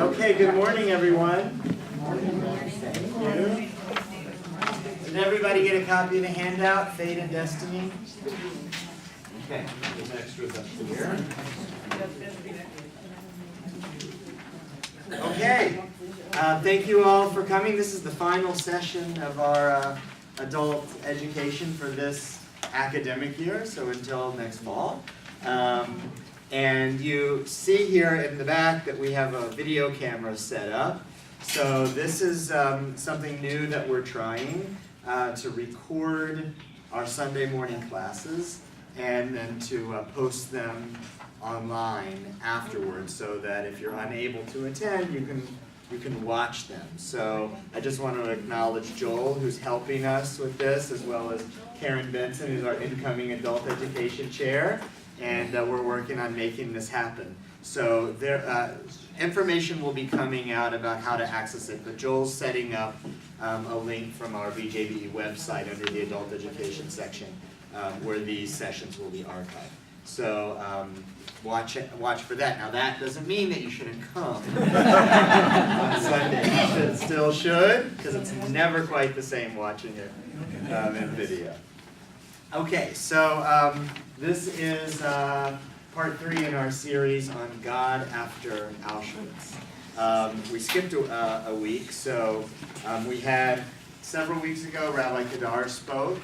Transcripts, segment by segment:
Okay, good morning, everyone. Thank you. Did everybody get a copy of the handout, Fate and Destiny? Okay, there's extras up here. Okay, thank you all for coming. This is the final session of our adult education for this academic year, so until next fall. And you see here in the back that we have a video camera set up. So this is something new that we're trying to record our Sunday morning classes and then to post them online afterwards, so that if you're unable to attend, you can watch them. So I just want to acknowledge Joel, who's helping us with this, as well as Karen Benson, who's our incoming adult education chair, and we're working on making this happen. So there, information will be coming out about how to access it, but Joel's setting up a link from our BJBE website under the adult education section where these sessions will be archived. So watch for that. Now that doesn't mean that you shouldn't come on Sunday. You still should, because it's never quite the same watching it in video. Okay, so this is part 3 in our series on God after Auschwitz. We skipped a week, so we had several weeks ago Rabbi Kadar spoke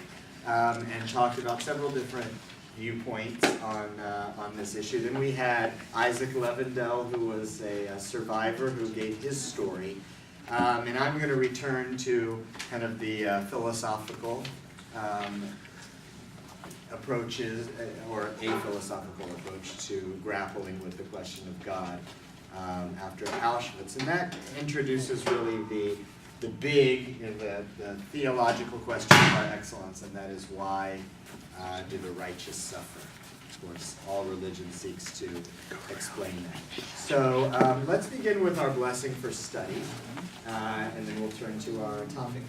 and talked about several different viewpoints on this issue. Then we had Isaac Levendel, who was a survivor, who gave his story. And I'm going to return to kind of the philosophical approaches, or a philosophical approach to grappling with the question of God after Auschwitz. And that introduces really the big, the theological question par excellence, and that is, why do the righteous suffer? Of course, all religion seeks to explain that. So let's begin with our blessing for study, and then we'll turn to our topic.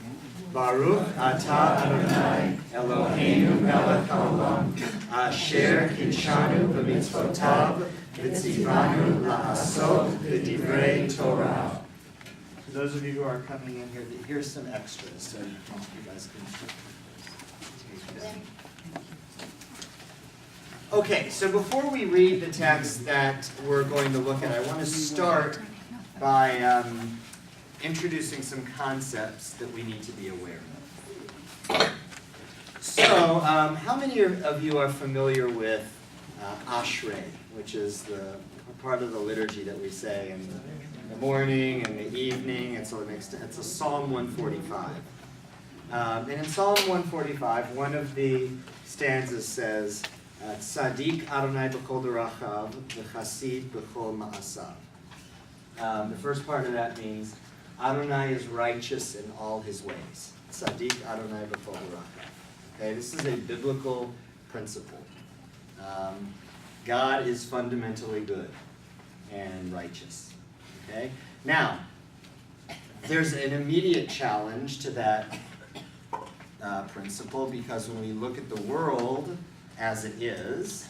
Baruch atah Adonai Eloheinu melech haolam asher kidshanu b'mitzvotav v'tzivanu la'asot b'divrei Torah. For those of you who are coming in here, here's some extras, so you guys can take them. Okay, so before we read the text that we're going to look at, I want to start by introducing some concepts that we need to be aware of. So, how many of you are familiar with Ashrei, which is the part of the liturgy that we say in the morning and the evening? It's a Psalm 145. And in Psalm 145, one of the stanzas says, Tzadik Adonai b'kol derachav, v'chasid b'kol ma'asav. The first part of that means Adonai is righteous in all his ways. Tzadik Adonai b'kol derachav. Okay, this is a biblical principle. God is fundamentally good and righteous. Okay? Now, there's an immediate challenge to that principle, because when we look at the world as it is,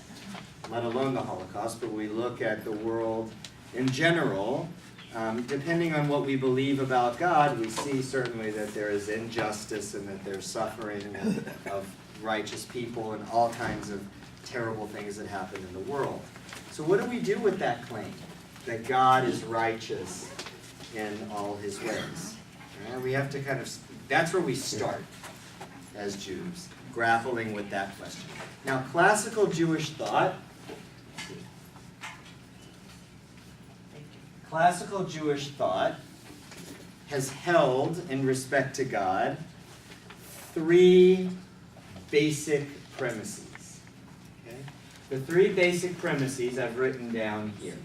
let alone the Holocaust, but we look at the world in general, depending on what we believe about God, we see certainly that there is injustice and that there's suffering of righteous people and all kinds of terrible things that happen in the world. So what do we do with that claim, that God is righteous in all his ways? We have to that's where we start as Jews, grappling with that question. Now, classical Jewish thought has held, in respect to God, 3 basic premises. Okay? The 3 basic premises I've written down here.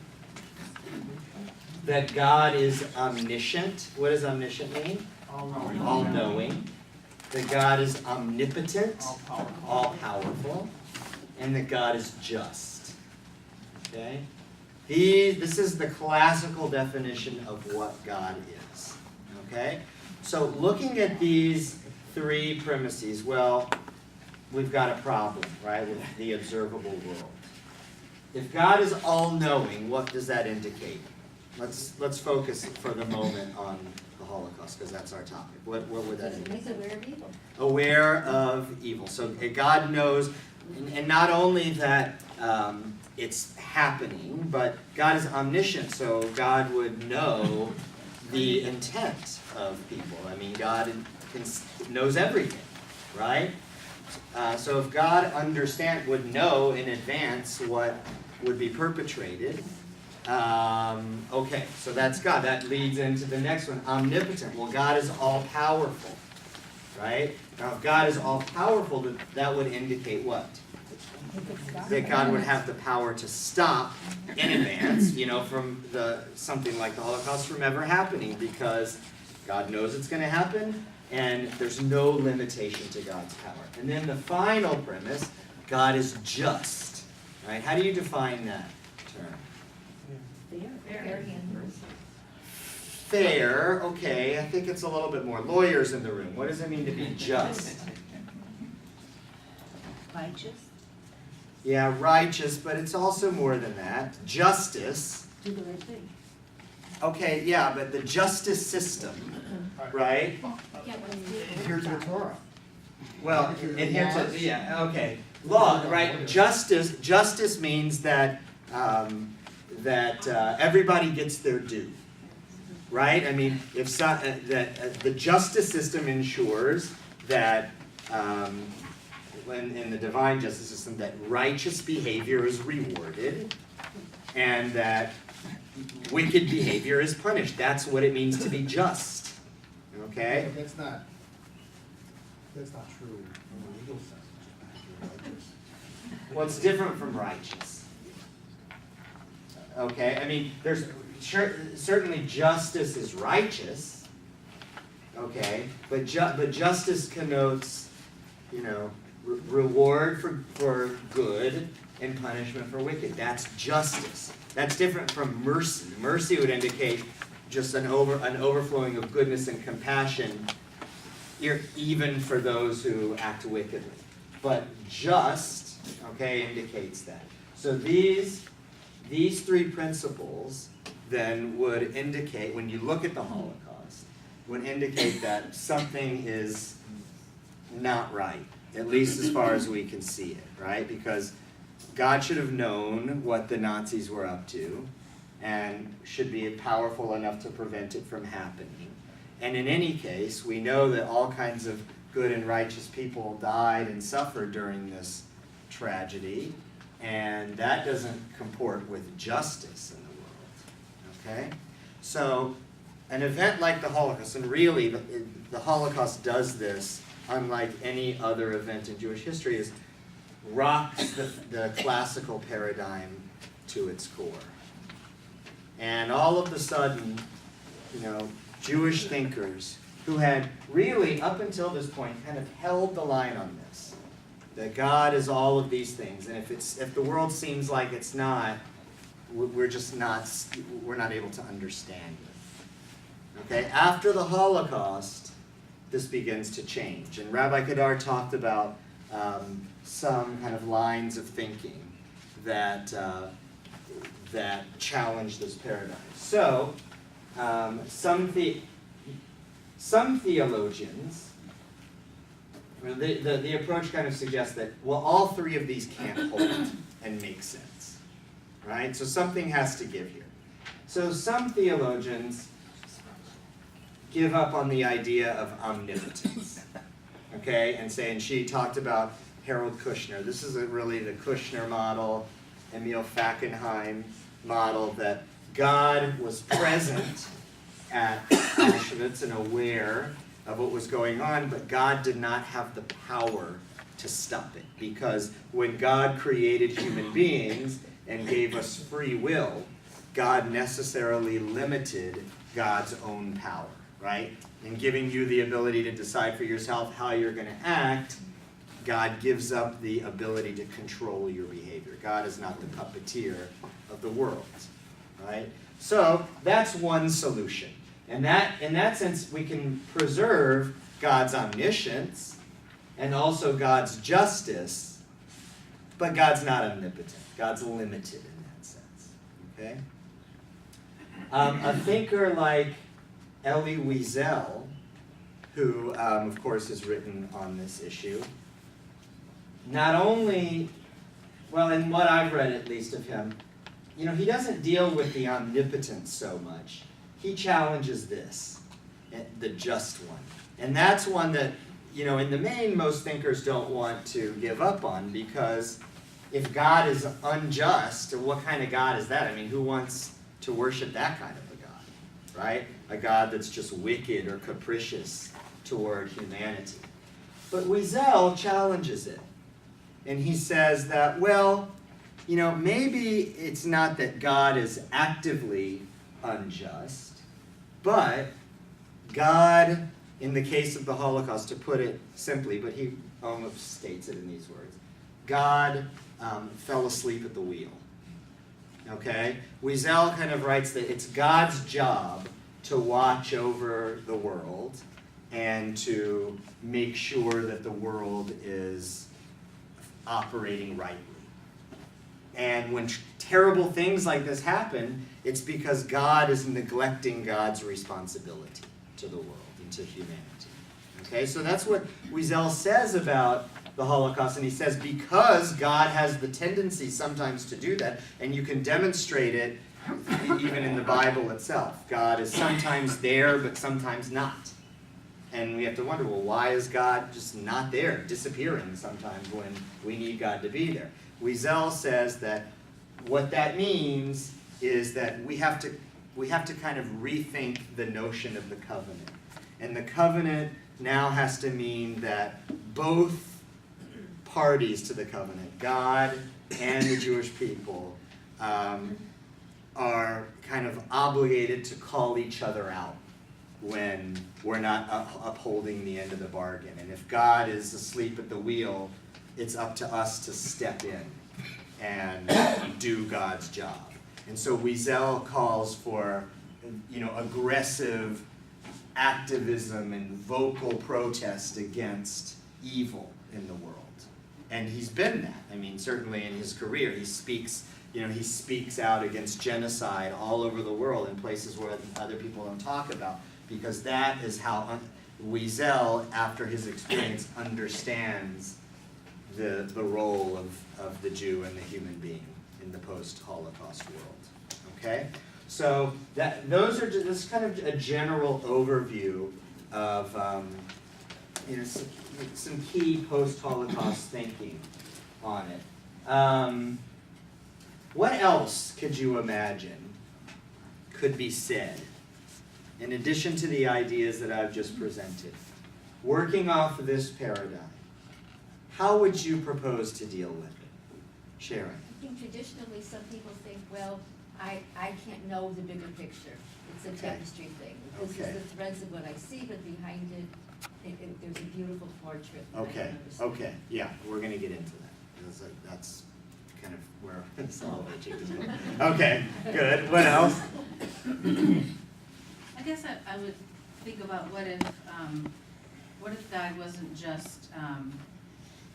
That God is omniscient. What does omniscient mean? All-knowing. All-knowing. That God is omnipotent, all-powerful, and that God is just. Okay? This is the classical definition of what God is. Okay? So looking at these 3 premises, well, we've got a problem, right, with the observable world. if God is all-knowing, what does that indicate? Let's focus for the moment on the Holocaust, because that's our topic. What would that indicate? He's aware of evil. Aware of evil. So God knows, and not only that it's happening, but God is omniscient, so God would know the intent of people. I mean, God knows everything, right? So if God would know in advance what would be perpetrated, okay, so that's God. That leads into the next one, omnipotent. Well, God is all-powerful, right? Now, if God is all-powerful, that would indicate what? That God would have the power to stop in advance, from something like the Holocaust from ever happening, because God knows it's going to happen, and there's no limitation to God's power. And then the final premise, God is just, right? How do you define that term? Fair, okay, I think it's a little bit more. Lawyers in the room, what does it mean to be just? Righteous. Yeah, righteous, but it's also more than that. Justice. Do the right thing. Okay, yeah, but the justice system, right? Adhere to the Torah. Well, adhere to, yeah, okay. Law, right? Justice means that everybody gets their due, right? I mean, the justice system ensures that in the divine justice system, that righteous behavior is rewarded and that wicked behavior is punished. That's what it means to be just. Okay? That's not true in the legal sense. Well, it's different from righteous. Okay? I mean, there's certainly justice is righteous. Okay? But justice connotes, reward for good and punishment for wicked. That's justice. That's different from mercy. Mercy would indicate just an overflowing of goodness and compassion, even for those who act wickedly. But just, okay, indicates that. So these three principles then would indicate, when you look at the Holocaust, would indicate that something is not right, at least as far as we can see it, right? Because God should have known what the Nazis were up to and should be powerful enough to prevent it from happening. And in any case, we know that all kinds of good and righteous people died and suffered during this tragedy, and that doesn't comport with justice in the world, okay? So an event like the Holocaust, and really the Holocaust does this, unlike any other event in Jewish history, is rocks the classical paradigm to its core. And all of a sudden, Jewish thinkers who had really, up until this point, kind of held the line on this, that God is all of these things, and if the world seems like it's not, we're not able to understand it. Okay, after the Holocaust, this begins to change. And Rabbi Kedar talked about some kind of lines of thinking that challenge this paradigm. So, some theologians, the approach kind of suggests that, well, all three of these can't hold and make sense, right? So something has to give here. So some theologians give up on the idea of omnipotence, okay? And she talked about Harold Kushner. This is really the Kushner model, Emil Fackenheim model, that God was present at Auschwitz and aware of what was going on, but God did not have the power to stop it. Because when God created human beings and gave us free will, God necessarily limited God's own power, right? In giving you the ability to decide for yourself how you're going to act, God gives up the ability to control your behavior. God is not the puppeteer of the world, right? So that's one solution. And in that sense, we can preserve God's omniscience and also God's justice, But God's not omnipotent. God's limited in that sense. Okay? A thinker like Elie Wiesel, who, of course, has written on this issue, not only, well, in what I've read at least of him, he doesn't deal with the omnipotence so much. He challenges this, the just one. And that's one that, in the main, most thinkers don't want to give up on, because if God is unjust, what kind of God is that? I mean, who wants to worship that kind of a God, right? A God that's just wicked or capricious toward humanity. But Wiesel challenges it. And he says that, well, maybe it's not that God is actively unjust, but God, in the case of the Holocaust, to put it simply, but he almost states it in these words, God fell asleep at the wheel. Okay? Wiesel kind of writes that it's God's job to watch over the world and to make sure that the world is operating rightly. And when terrible things like this happen, it's because God is neglecting God's responsibility to the world and to humanity. Okay, so that's what Wiesel says about the Holocaust, and he says because God has the tendency sometimes to do that, and you can demonstrate it even in the Bible itself. God is sometimes there, but sometimes not. And we have to wonder, well, why is God just not there, disappearing sometimes when we need God to be there? Wiesel says that what that means is that we have to kind of rethink the notion of the covenant. And the covenant now has to mean that both parties to the covenant, God and the Jewish people, are kind of obligated to call each other out when we're not upholding the end of the bargain. And if God is asleep at the wheel, it's up to us to step in and do God's job. And so Wiesel calls for, aggressive activism and vocal protest against evil in the world. And he's been that. I mean, certainly in his career, he speaks out against genocide all over the world in places where other people don't talk about, because that is how Wiesel, after his experience, understands the role of the Jew and the human being in the post-Holocaust world. Okay? So those are just kind of a general overview of some key post-Holocaust thinking on it. What else could you imagine could be said in addition to the ideas that I've just presented? Working off of this paradigm, how would you propose to deal with it? Sharon. I think traditionally some people think, well, I can't know the bigger picture. It's a Okay. tapestry thing. This Okay. is the threads of what I see, but behind it, there's a beautiful portrait. that I Okay, can understand. okay, yeah, we're gonna get into that. That's kind of where Soloveitchik is going. Okay, good. What else? I guess I would think about what if God wasn't just, and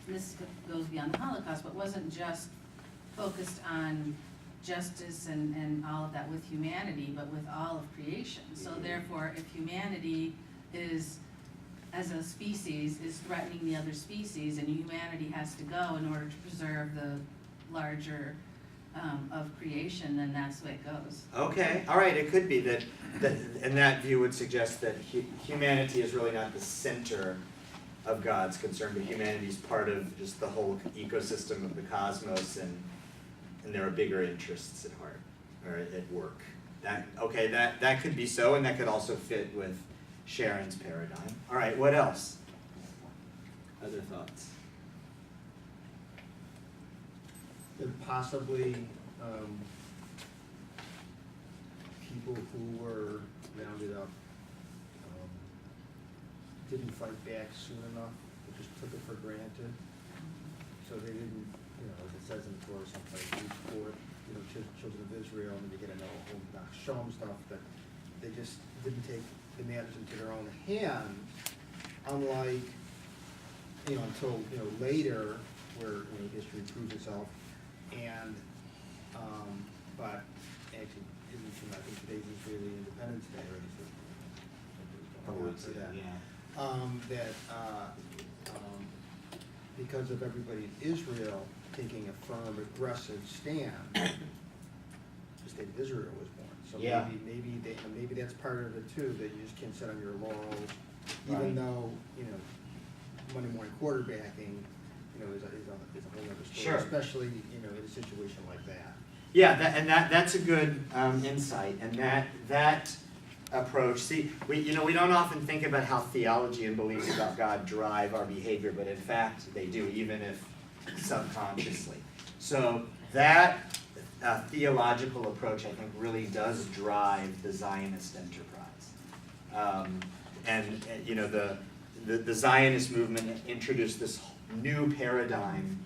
this goes beyond the Holocaust, but wasn't just focused on justice and all of that with humanity, but with all of creation. So therefore, if humanity is, as a species, is threatening the other species, and humanity has to go in order to preserve the larger of creation, then that's the way it goes. Okay, all right, it could be that and that view would suggest that humanity is really not the center of God's concern, but humanity is part of just the whole ecosystem of the cosmos, and there are bigger interests at heart, or at work. That could be so, and that could also fit with Sharon's paradigm. All right, what else? Other thoughts? And possibly people who were rounded up didn't fight back soon enough, they just took it for granted. So they didn't, as it says in the Torah someplace, reach for children of Israel, and they get to know show them stuff that they just didn't take the matters into their own hands, unlike, until, later where history proves itself. And but actually, isn't I think today's Israeli Independence Day, right? So, because of everybody in Israel taking a firm, aggressive stand, the state of Israel was born. So Yeah. maybe that's part of it too, that you just can't sit on your laurels, Right. even though, Monday morning quarterbacking, is a whole other story. Sure. Especially, in a situation like that. Yeah, that's a good insight, and that approach. See, we don't often think about how theology and beliefs about God drive our behavior, but in fact they do, even if subconsciously. So that theological approach, I think, really does drive the Zionist enterprise. The Zionist movement introduced this new paradigm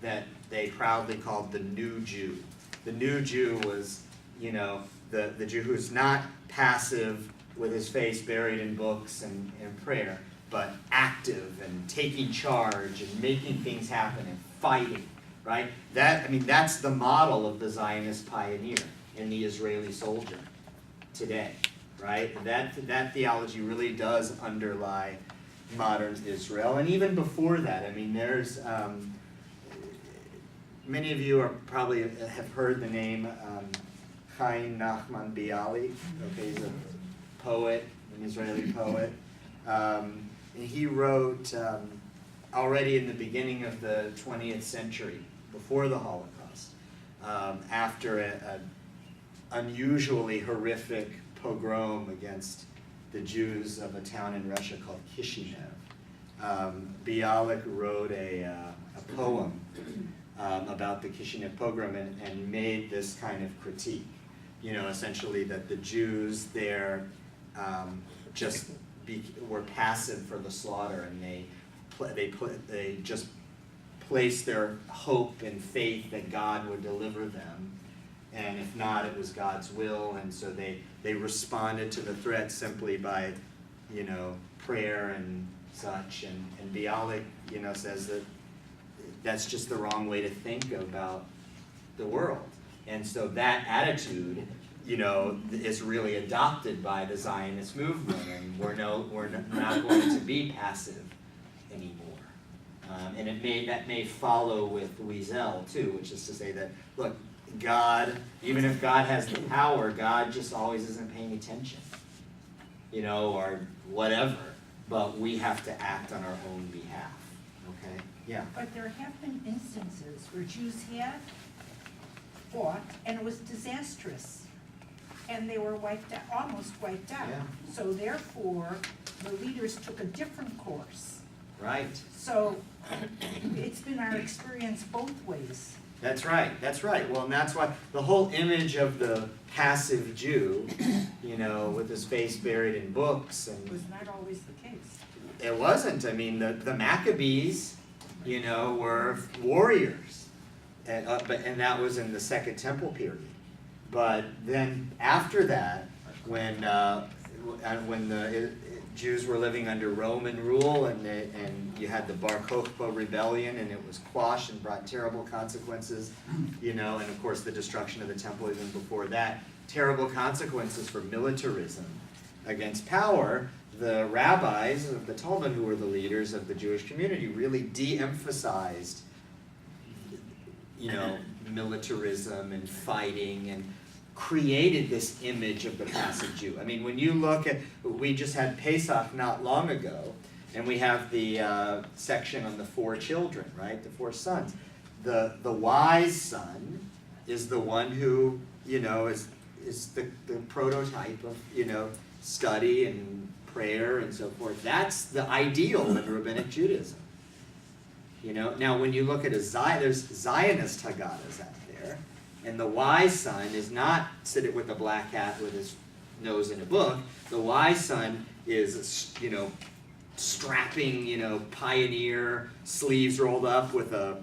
that they proudly called the New Jew. The New Jew was, the Jew who's not passive with his face buried in books and prayer, but active and taking charge and making things happen and fighting, right? That's the model of the Zionist pioneer in the Israeli soldier today, right? That theology really does underlie modern Israel, and even before that, there's many of you probably have heard the name Chaim Nachman Bialik. Okay, he's a poet, an Israeli poet. And he wrote already in the beginning of the 20th century, before the Holocaust, after an unusually horrific pogrom against the Jews of a town in Russia called Kishinev. Bialik wrote a poem about the Kishinev pogrom and made this kind of critique. Essentially that the Jews there were passive for the slaughter, and they just placed their hope and faith that God would deliver them, and if not, it was God's will, and so they responded to the threat simply by, prayer and such, and Bialik, says that that's just the wrong way to think about the world. And so that attitude, is really adopted by the Zionist movement, and we're not going to be passive anymore. And that may follow with Wiesel too, which is to say that, look, God, even if God has the power, God just always isn't paying attention, or whatever, but we have to act on our own behalf, okay? Yeah. But there have been instances where Jews had fought, and it was disastrous, and they were almost wiped out. Yeah. So therefore, the leaders took a different course. Right. So it's been our experience both ways. That's right. Well, and that's why the whole image of the passive Jew, with his face buried in books, and Was not always the case. it wasn't. The Maccabees, were warriors, and that was in the Second Temple period. But then after that, when the Jews were living under Roman rule, and you had the Bar Kokhba rebellion, and it was quashed and brought terrible consequences, and of course the destruction of the temple even before that, terrible consequences for militarism against power. The rabbis of the Talmud, who were the leaders of the Jewish community, really de-emphasized, militarism and fighting, and created this image of the passive Jew. When you look at, we just had Pesach not long ago, and we have the section on the 4 children, right? The 4 sons. The wise son is the one who, is the prototype of, study and prayer and so forth. That's the ideal in Rabbinic Judaism. Now when you look at there's Zionist Haggadahs out there, and the wise son is not sitting with a black hat with his nose in a book. The wise son is, strapping, pioneer, sleeves rolled up with a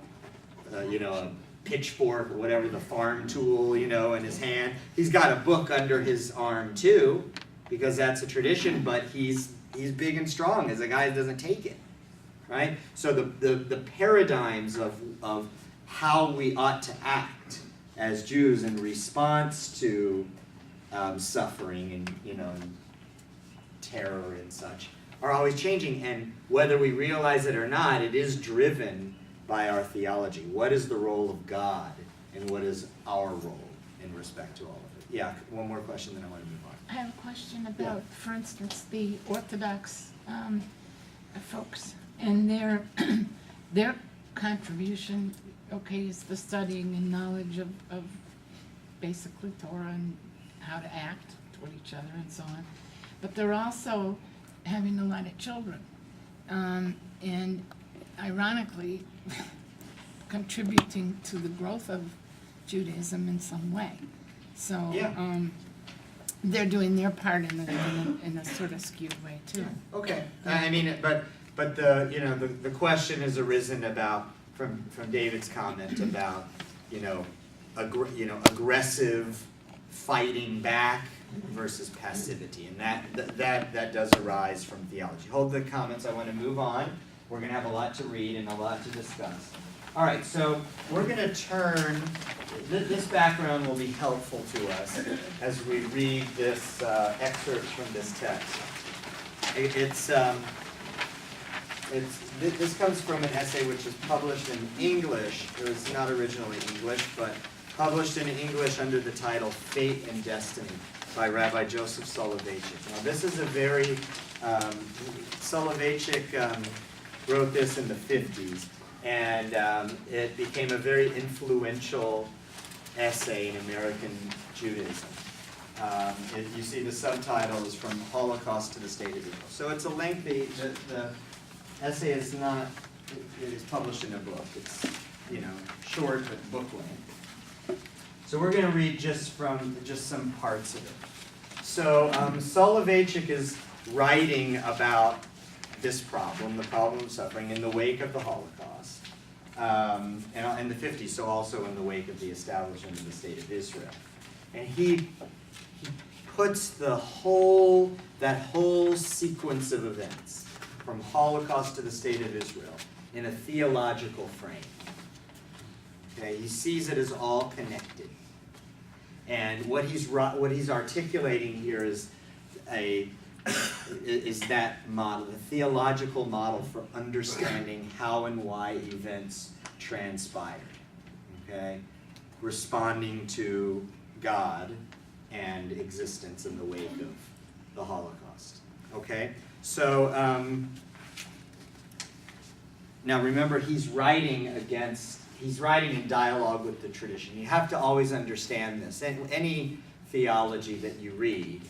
pitchfork or whatever, the farm tool, in his hand. He's got a book under his arm too, because that's a tradition, but he's big and strong as a guy that doesn't take it. right? So the paradigms of how we ought to act as Jews in response to suffering and, and terror and such are always changing, and whether we realize it or not, it is driven by our theology. What is the role of God, and what is our role in respect to all of it? Yeah, one more question, then I want to move on. I have a question about, for instance, the Orthodox folks and their contribution, okay, is the studying and knowledge of basically Torah and how to act toward each other and so on. But they're also having a lot of children, and ironically contributing to the growth of Judaism in some way. So Yeah. they're doing their part in a sort of skewed way too. Okay, I mean, but the question has arisen about from David's comment about aggressive fighting back versus passivity, and that does arise from theology. Hold the comments. I want to move on. We're going to have a lot to read and a lot to discuss. All right, so we're going to turn. This background will be helpful to us as we read this excerpt from this text. This comes from an essay which is published in English. It was not originally English, but published in English under the title Fate and Destiny by Rabbi Joseph Soloveitchik. Now this is a very, Soloveitchik wrote this in the 50s, and it became a very influential essay in American Judaism. You see the subtitle is From Holocaust to the State of Israel. So it's a lengthy, the essay is not, it is published in a book. It's, short but book length. So we're going to read just some parts of it. So Soloveitchik is writing about this problem, the problem of suffering, in the wake of the Holocaust, and in the 50s, so also in the wake of the establishment of the State of Israel. And he puts that whole sequence of events, from Holocaust to the State of Israel, in a theological frame. Okay, he sees it as all connected. And what he's articulating here is that model, the theological model for understanding how and why events transpired. Okay, responding to God and existence in the wake of the Holocaust. Okay, so now remember, he's writing in dialogue with the tradition. You have to always understand this. And any theology that you read,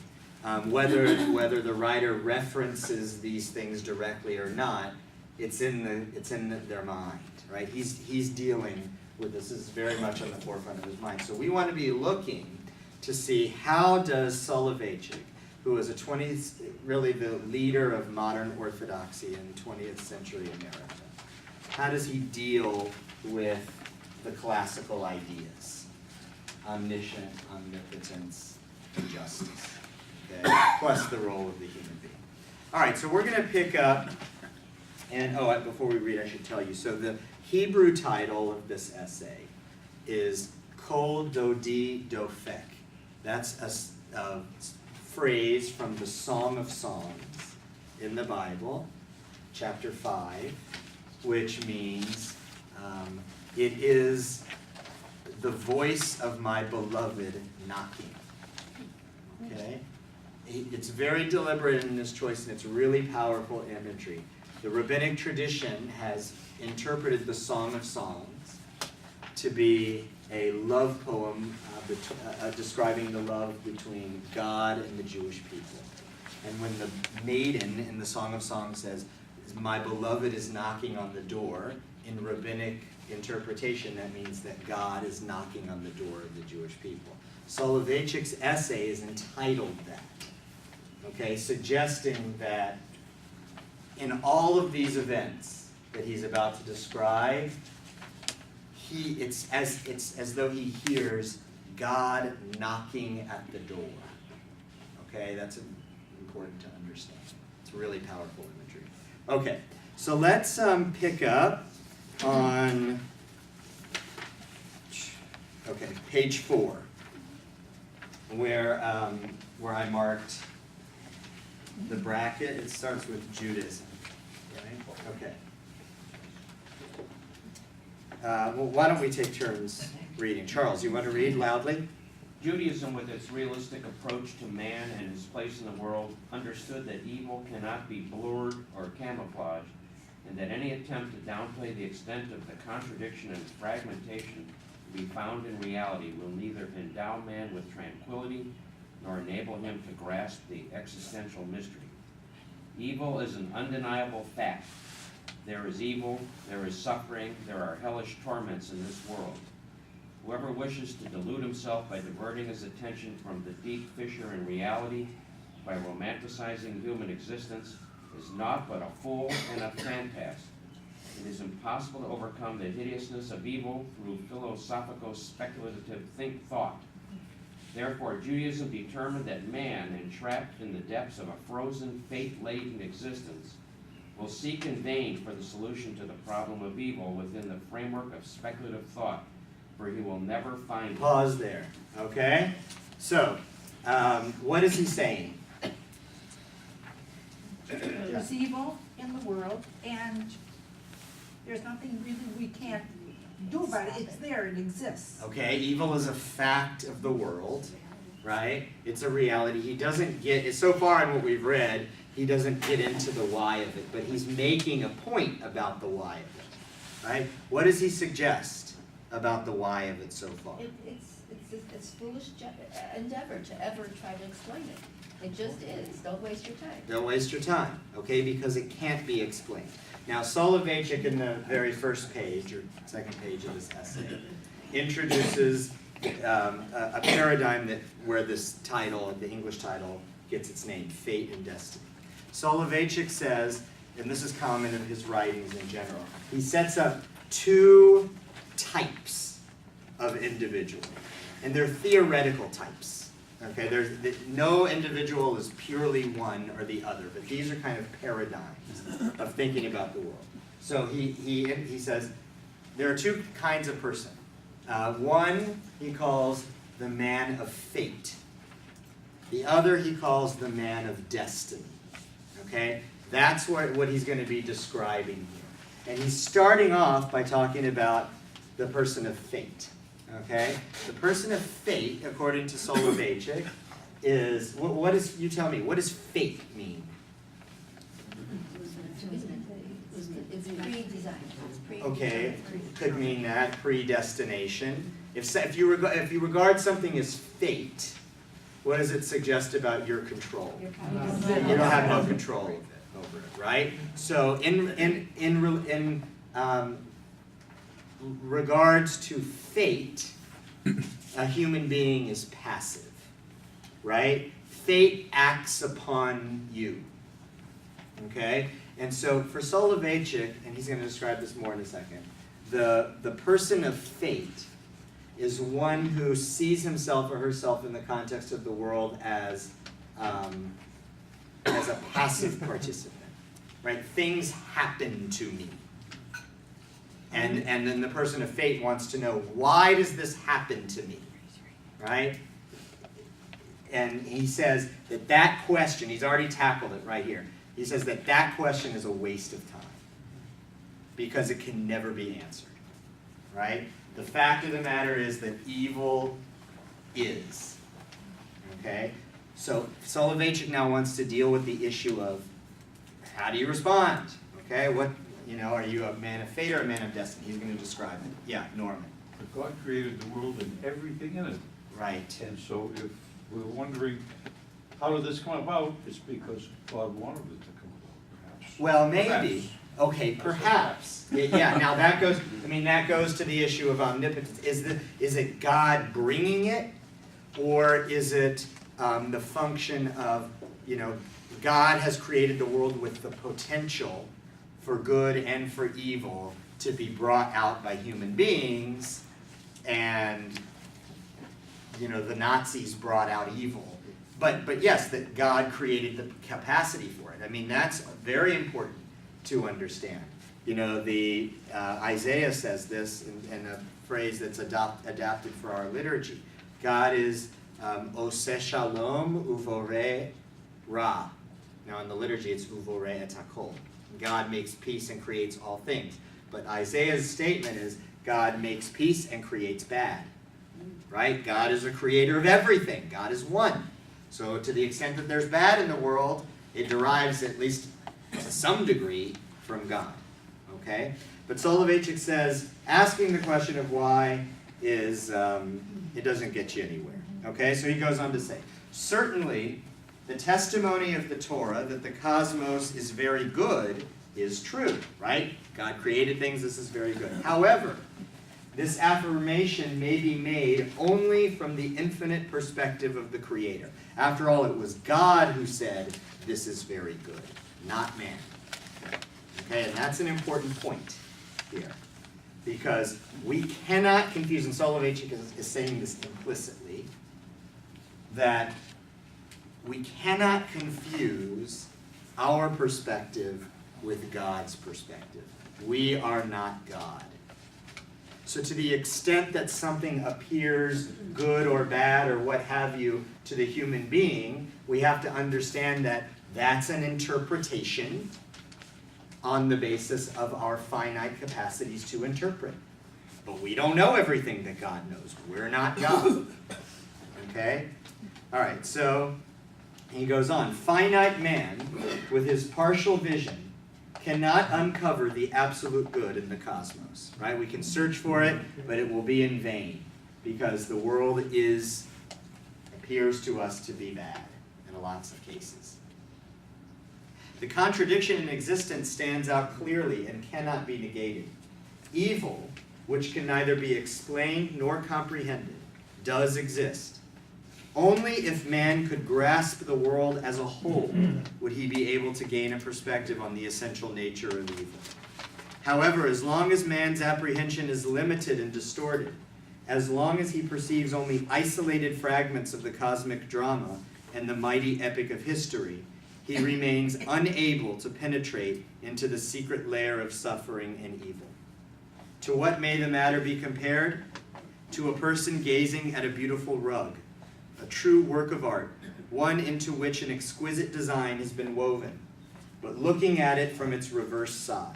whether the writer references these things directly or not, it's in their mind, right? He's dealing with this. This is very much on the forefront of his mind. So we want to be looking to see how does Soloveitchik, who is really the leader of modern orthodoxy in 20th century America, how does he deal with the classical ideas? Omniscient, omnipotence, and justice. Okay? Plus the role of the human being. All right, so we're going to pick up, and before we read, I should tell you. So the Hebrew title of this essay is Kol Dodi Dofek. That's a phrase from the Song of Songs in the Bible, chapter 5, which means it is the voice of my beloved knocking. Okay? It's very deliberate in this choice, and it's really powerful imagery. The rabbinic tradition has interpreted the Song of Songs to be a love poem describing the love between God and the Jewish people. And when the maiden in the Song of Songs says, my beloved is knocking on the door, in rabbinic interpretation, that means that God is knocking on the door of the Jewish people. Soloveitchik's essay is entitled that, okay, suggesting that in all of these events that he's about to describe, it's as though he hears God knocking at the door. Okay, that's important to understand. It's really powerful imagery. Okay, So let's pick up on, okay, page 4, where I marked the bracket. It starts with Judaism, right? Okay. Well, why don't we take turns reading? Charles, you want to read loudly? Judaism, with its realistic approach to man and his place in the world, understood that evil cannot be blurred or camouflaged, and that any attempt to downplay the extent of the contradiction and fragmentation to be found in reality will neither endow man with tranquility nor enable him to grasp the existential mystery. Evil is an undeniable fact. There is evil, there is suffering, there are hellish torments in this world. Whoever wishes to delude himself by diverting his attention from the deep fissure in reality, by romanticizing human existence, is naught but a fool and a fantast. It is impossible to overcome the hideousness of evil through philosophico-speculative thought. Therefore, Judaism determined that man, entrapped in the depths of a frozen, fate-laden existence, will seek in vain for the solution to the problem of evil within the framework of speculative thought, for he will never find it. Pause there, okay? So, what is he saying? There's evil in the world, and there's nothing really we can't do about it. It's there, it exists. Okay, evil is a fact of the world, right? It's a reality. He doesn't get, so far in what we've read, he doesn't get into the why of it, but he's making a point about the why of it, right? What does he suggest about the why of it so far? It's foolish endeavor to ever try to explain it. It just is. Don't waste your time. Don't waste your time, okay, because it can't be explained. Now, Soloveitchik in the very first page, or second page of this essay, introduces a paradigm where this title, the English title, gets its name, Fate and Destiny. Soloveitchik says, and this is common in his writings in general, he sets up two types of individual, and they're theoretical types. Okay, no individual is purely one or the other, but these are kind of paradigms of thinking about the world. So he says there are two kinds of person. One he calls the man of fate. The other he calls the man of destiny. Okay, that's what he's going to be describing here. And he's starting off by talking about the person of fate. Okay, the person of fate, according to Soloveitchik, is what is? You tell me. What does fate mean? It's pre-designed. Okay, could mean that predestination. If you regard something as fate, what does it suggest about your control? You don't have no control over it, right? So in regards to fate, a human being is passive, right? Fate acts upon you, okay? And so for Soloveitchik, and he's going to describe this more in a second, the person of fate is one who sees himself or herself in the context of the world as a passive participant, right? Things happen to me. And then the person of fate wants to know, why does this happen to me, right? And he says that question, he's already tackled it right here. He says that question is a waste of time because it can never be answered, right? The fact of the matter is that evil is, okay? So Soloveitchik now wants to deal with the issue of how do you respond, okay? Are you a man of fate or a man of destiny? He's going to describe it. Yeah, Norman. But God created the world and everything in it. Right. And so if we're wondering, how did this come about? It's because God wanted it to come about, perhaps. Well, maybe. Perhaps. Okay, perhaps. Yeah, now that goes to the issue of omnipotence. Is it God bringing it, or is it the function of, God has created the world with the potential for good and for evil to be brought out by human beings, and the Nazis brought out evil. But yes, that God created the capacity for it. I mean, that's very important to understand. You know, the Isaiah says this in a phrase that's adapted for our liturgy. God is Oseh Shalom Uvoreh Ra. Now in the liturgy it's Uvoreh et hakol. God makes peace and creates all things. But Isaiah's statement is God makes peace and creates bad. Right? God is a creator of everything. God is one. So to the extent that there's bad in the world, it derives, at least to some degree, from God. Okay? But Soloveitchik says, asking the question of why is, it doesn't get you anywhere. Okay? So he goes on to say, certainly, the testimony of the Torah that the cosmos is very good is true, right? God created things, this is very good. However, this affirmation may be made only from the infinite perspective of the Creator. After all, it was God who said, this is very good, not man. Okay, and that's an important point here. Because we cannot confuse, and Soloveitchik is saying this implicitly, that we cannot confuse our perspective with God's perspective. We are not God. So to the extent that something appears good or bad or what have you to the human being, we have to understand that that's an interpretation on the basis of our finite capacities to interpret. But we don't know everything that God knows. We're not God. Okay? All right, so he goes on. Finite man, with his partial vision, cannot uncover the absolute good in the cosmos. Right? We can search for it, but it will be in vain, because the world appears to us to be bad in lots of cases. The contradiction in existence stands out clearly and cannot be negated. Evil, which can neither be explained nor comprehended, does exist. Only if man could grasp the world as a whole would he be able to gain a perspective on the essential nature of evil. However, as long as man's apprehension is limited and distorted, as long as he perceives only isolated fragments of the cosmic drama and the mighty epic of history, he remains unable to penetrate into the secret layer of suffering and evil. To what may the matter be compared? To a person gazing at a beautiful rug, a true work of art, one into which an exquisite design has been woven, but looking at it from its reverse side.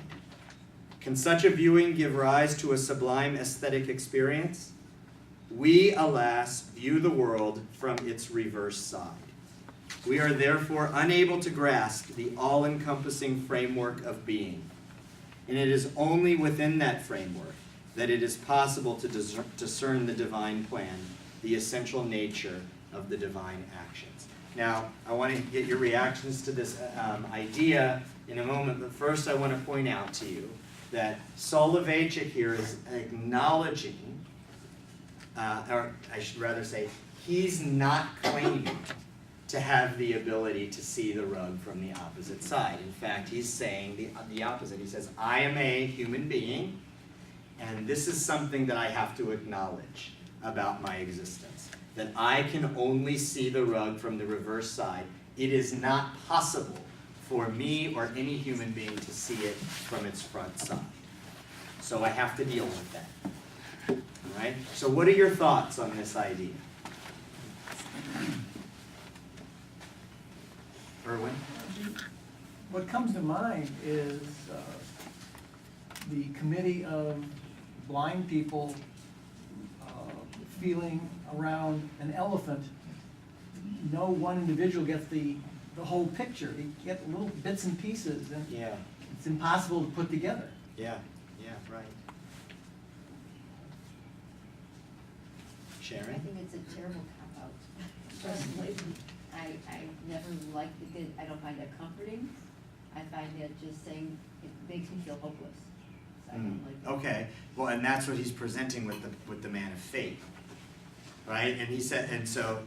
Can such a viewing give rise to a sublime aesthetic experience? We, alas, view the world from its reverse side. We are therefore unable to grasp the all-encompassing framework of being. And it is only within that framework that it is possible to discern the divine plan, the essential nature of the divine actions. Now, I want to get your reactions to this idea in a moment, but first I want to point out to you that Soloveitchik here is acknowledging, or I should rather say, he's not claiming to have the ability to see the rug from the opposite side. In fact, he's saying the opposite. He says, I am a human being, and this is something that I have to acknowledge about my existence, that I can only see the rug from the reverse side. It is not possible for me or any human being to see it from its front side. So I have to deal with that. All right? So what are your thoughts on this idea? Erwin? What comes to mind is the committee of blind people feeling around an elephant. No one individual gets the whole picture. They get little bits and pieces, and Yeah, it's impossible to put together. yeah, right. Sharon? I think it's a terrible cop-out, personally. I never liked it, I don't find that comforting. I find it just saying, it makes me feel hopeless. So I don't like it. Okay, well, and that's what he's presenting with the man of faith, right? And he said, and so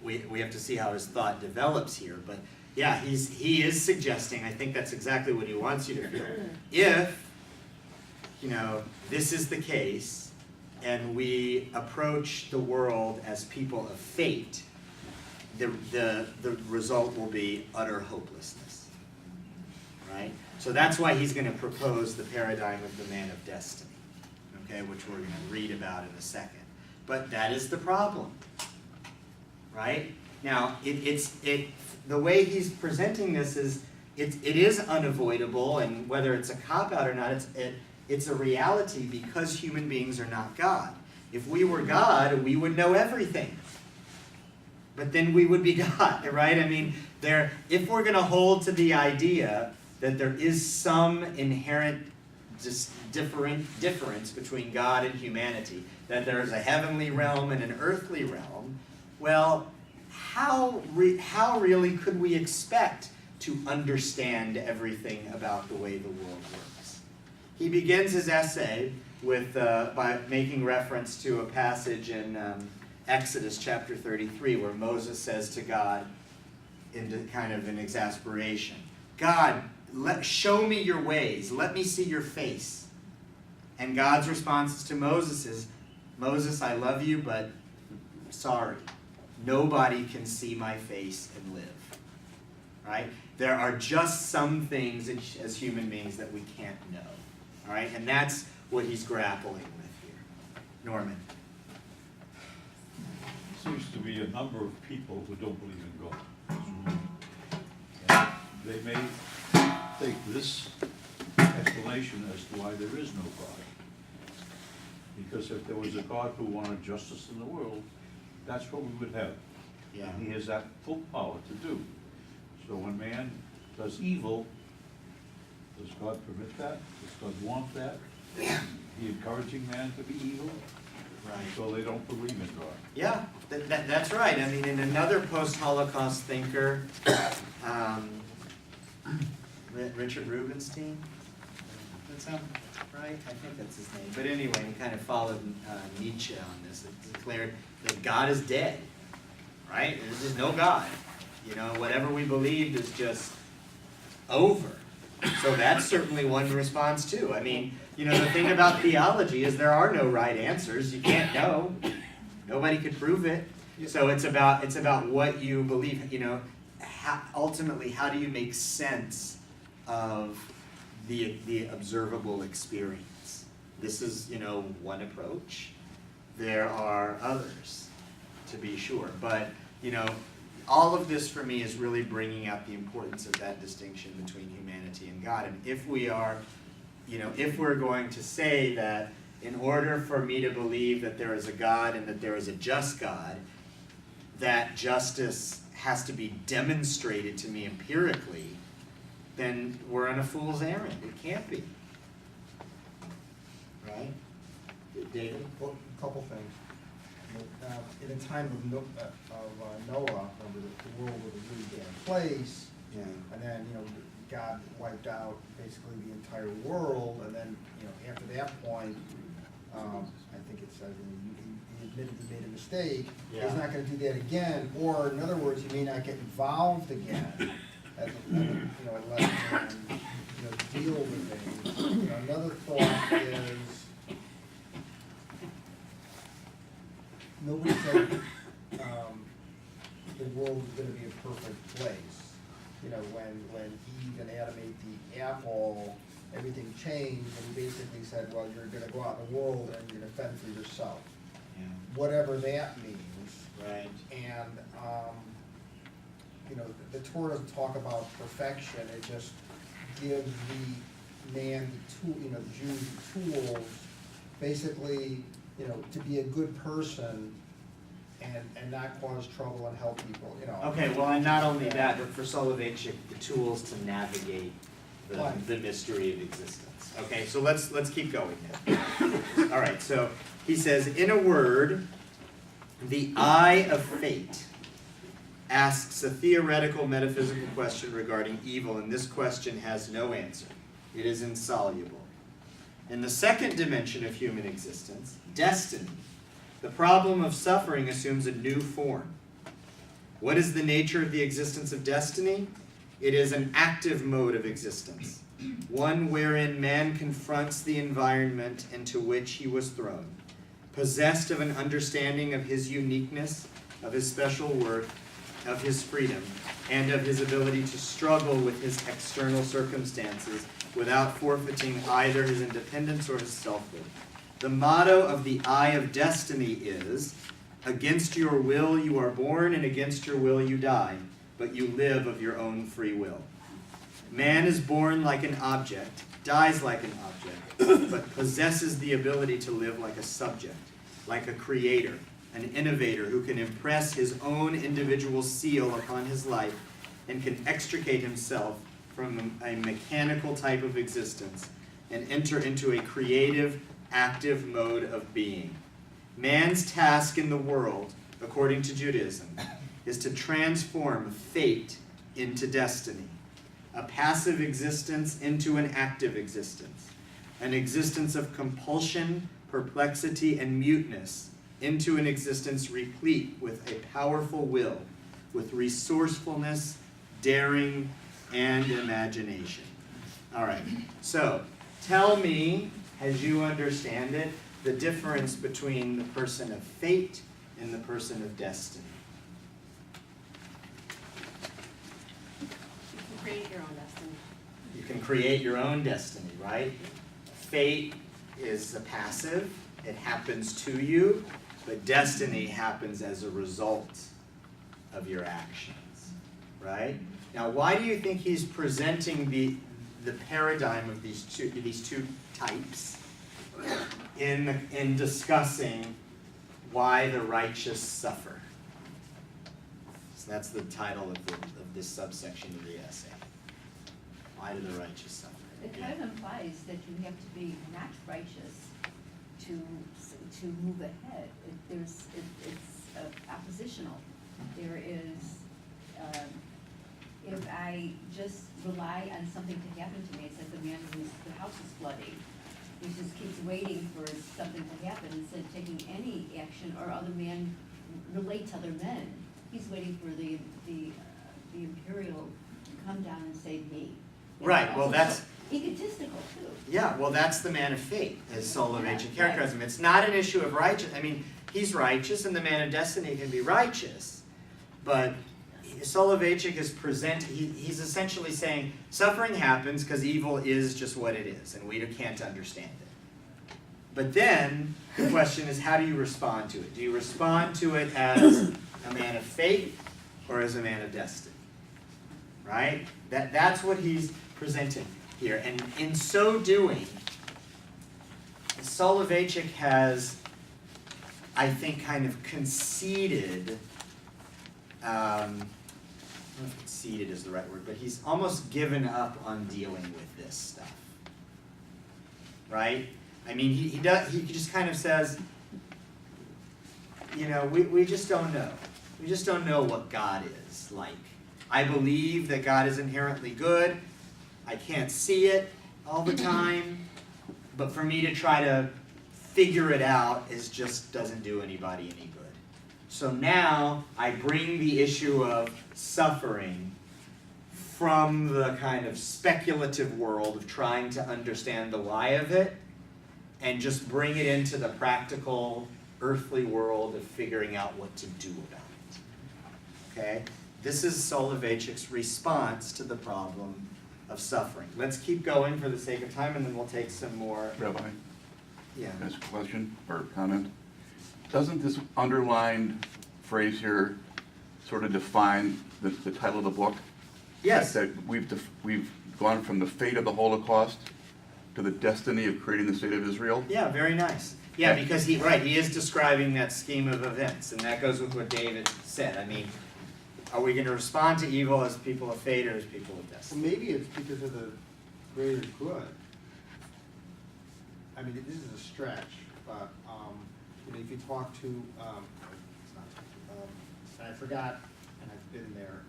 we have to see how his thought develops here, but yeah, he is suggesting, I think that's exactly what he wants you to feel. If, this is the case, and we approach the world as people of fate, the result will be utter hopelessness, right? right? So that's why he's going to propose the paradigm of the man of destiny, okay, which we're going to read about in a second. But that is the problem, right? Now, the way he's presenting this is, it is unavoidable, and whether it's a cop-out or not, it's a reality because human beings are not God. If we were God, we would know everything. But then we would be God, right? I mean, if we're going to hold to the idea that there is some inherent difference between God and humanity, that there is a heavenly realm and an earthly realm, well, how really could we expect to understand everything about the way the world works? He begins his essay by making reference to a passage in Exodus chapter 33, where Moses says to God, in kind of an exasperation, God, show me your ways, let me see your face. And God's response to Moses is, Moses, I love you, but sorry, nobody can see my face and live. Right? There are just some things as human beings that we can't know. All right? And that's what he's grappling with here. Norman. Seems to be a number of people who don't believe in God. And they may take this explanation as to why there is no God. Because if there was a God who wanted justice in the world, that's what we would have. Yeah. And he has that full power to do. So when man does evil, does God permit that? Does God want that? Is he encouraging man to be evil? Right. So they don't believe in God. Yeah, that's right. I mean, in another post-Holocaust thinker, Richard Rubinstein, that sound right? I think that's his name. But anyway, he kind of followed Nietzsche on this. It declared that God is dead, right? There's just no God. You know, whatever we believed is just over. So that's certainly one response too. I mean, you know, the thing about theology is there are no right answers. You can't know. Nobody could prove it. So it's about what you believe. You know, ultimately, how do you make sense of the observable experience? This is, you know, one approach. There are others, to be sure. But, you know, all of this for me is really bringing out the importance of that distinction between humanity and God. And if we are, you know, if we're going to say that in order for me to believe that there is a God and that there is a just God, that justice has to be demonstrated to me empirically, then we're on a fool's errand. It can't be. Right? David? Well, a couple things. In the time of Noah, remember the world was a really bad place, Yeah. and then, you know, God wiped out basically the entire world, and then, you know, after that point, I think it says he admitted he made a mistake. Yeah. He's not going to do that again, or in other words, he may not get involved again, and let man, you know, deal with things. You know, another thought is, nobody said the world is going to be a perfect place. You know, when Eve and Adam ate the apple, everything changed, and he basically said, well, you're going to go out in the world and you're going to fend for yourself. Yeah. Whatever that means. Right. And, you know, the Torah doesn't talk about perfection. It just gives the man the tool, you know, the Jews the tools, basically, you know, to be a good person and not cause trouble and help people, you know. Okay, well, and not only that, but for Soloveitchik, the tools to navigate Right. the mystery of existence. Okay, so let's keep going now. All right, so he says, in a word, the eye of fate asks a theoretical metaphysical question regarding evil, and this question has no answer. It is insoluble. In the second dimension of human existence, destiny, the problem of suffering assumes a new form. What is the nature of the existence of destiny? It is an active mode of existence, one wherein man confronts the environment into which he was thrown, possessed of an understanding of his uniqueness, of his special worth, of his freedom and of his ability to struggle with his external circumstances without forfeiting either his independence or his selfhood. The motto of the Eye of Destiny is, "Against your will you are born, and against your will you die, but you live of your own free will." Man is born like an object, dies like an object, but possesses the ability to live like a subject, like a creator, an innovator who can impress his own individual seal upon his life and can extricate himself from a mechanical type of existence and enter into a creative, active mode of being. Man's task in the world, according to Judaism, is to transform fate into destiny, a passive existence into an active existence, an existence of compulsion, perplexity, and muteness into an existence replete with a powerful will, with resourcefulness, daring, and imagination. All right, so tell me, as you understand it, the difference between the person of fate and the person of destiny. You can create your own destiny. You can create your own destiny, right? Fate is a passive, it happens to you, but destiny happens as a result of your actions, right? Now, why do you think he's presenting the paradigm of these two types in discussing why the righteous suffer? So that's the title of this subsection of the essay. Why do the righteous suffer? It kind of implies that you have to be not righteous to move ahead. It's oppositional. There is, if I just rely on something to happen to me, it's like the man whose the house is flooding. He just keeps waiting for something to happen instead of taking any action, or other men relate to other men. He's waiting for the imperial to come down and save me. And Right, well, also that's- egotistical too. Yeah, well, that's the man of fate, as Soloveitchik characterizes him. It's not an issue of righteous. I mean, he's righteous, and the man of destiny can be righteous. But Soloveitchik is he's essentially saying suffering happens because evil is just what it is, and we can't understand it. But then the question is, how do you respond to it? Do you respond to it as a man of fate or as a man of destiny? Right? That's what he's presenting here. And in so doing, Soloveitchik has, I think, kind of conceded, I don't know if conceded is the right word, but he's almost given up on dealing with this stuff. Right? I mean, he just kind of says, you know, we just don't know. We just don't know what God is like. I believe that God is inherently good. I can't see it all the time, but for me to try to figure it out just doesn't do anybody any good. So now I bring the issue of suffering from the kind of speculative world of trying to understand the why of it, and just bring it into the practical, earthly world of figuring out what to do about it. Okay? This is Soloveitchik's response to the problem of suffering. Let's keep going for the sake of time, and then we'll take some more. Rabbi, Yeah. ask a question or comment. Doesn't this underlined phrase here sort of define the title of the book? Yes. That we've gone from the fate of the Holocaust to the destiny of creating the state of Israel? Yeah, very nice. Yeah, because he is describing that scheme of events, and that goes with what David said. I mean, are we going to respond to evil as people of fate or as people of So destiny? maybe it's because of the greater good. I mean, this is a stretch, but, you know, if you talk to, it's not, I forgot, and I've been there,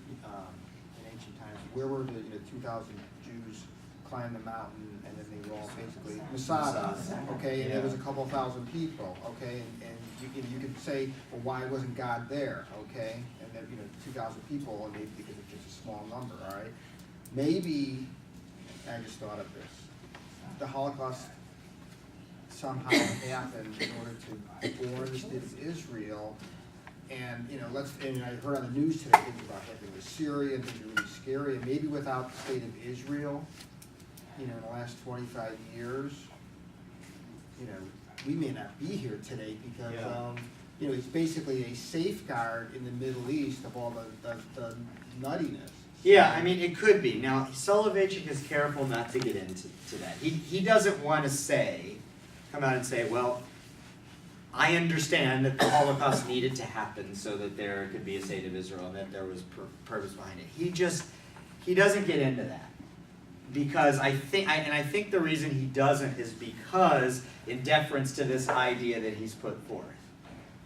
in ancient times, where were the, 2,000 Jews climbed the mountain, and then they were all basically, Masada, okay, and there was a couple thousand people, okay, and you could say, well, why wasn't God there, okay? And then, 2,000 people, and maybe because it's just a small number, all right? Maybe, I just thought of this, the Holocaust somehow happened in order to born the state of Israel And, you know, and I heard on the news today things about happening with Syria, and things are really scary, and maybe without the state of Israel, you know, in the last 25 years, you know, we may not be here today because, Yeah. you know, it's basically a safeguard in the Middle East of all the nuttiness. Yeah, I mean, it could be. Now, Soloveitchik is careful not to get into that. He doesn't want to come out and say, well, I understand that the Holocaust needed to happen so that there could be a state of Israel and that there was purpose behind it. He doesn't get into that. Because I think the reason he doesn't is because, in deference to this idea that he's put forth,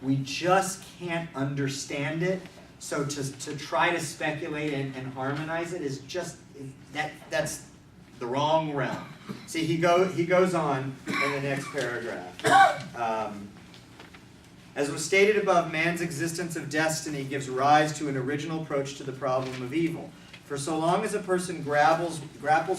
we just can't understand it. So to try to speculate and harmonize it is just that's the wrong realm. See, he goes on in the next paragraph. As was stated above, man's existence of destiny gives rise to an original approach to the problem of evil. For so long as a person grapples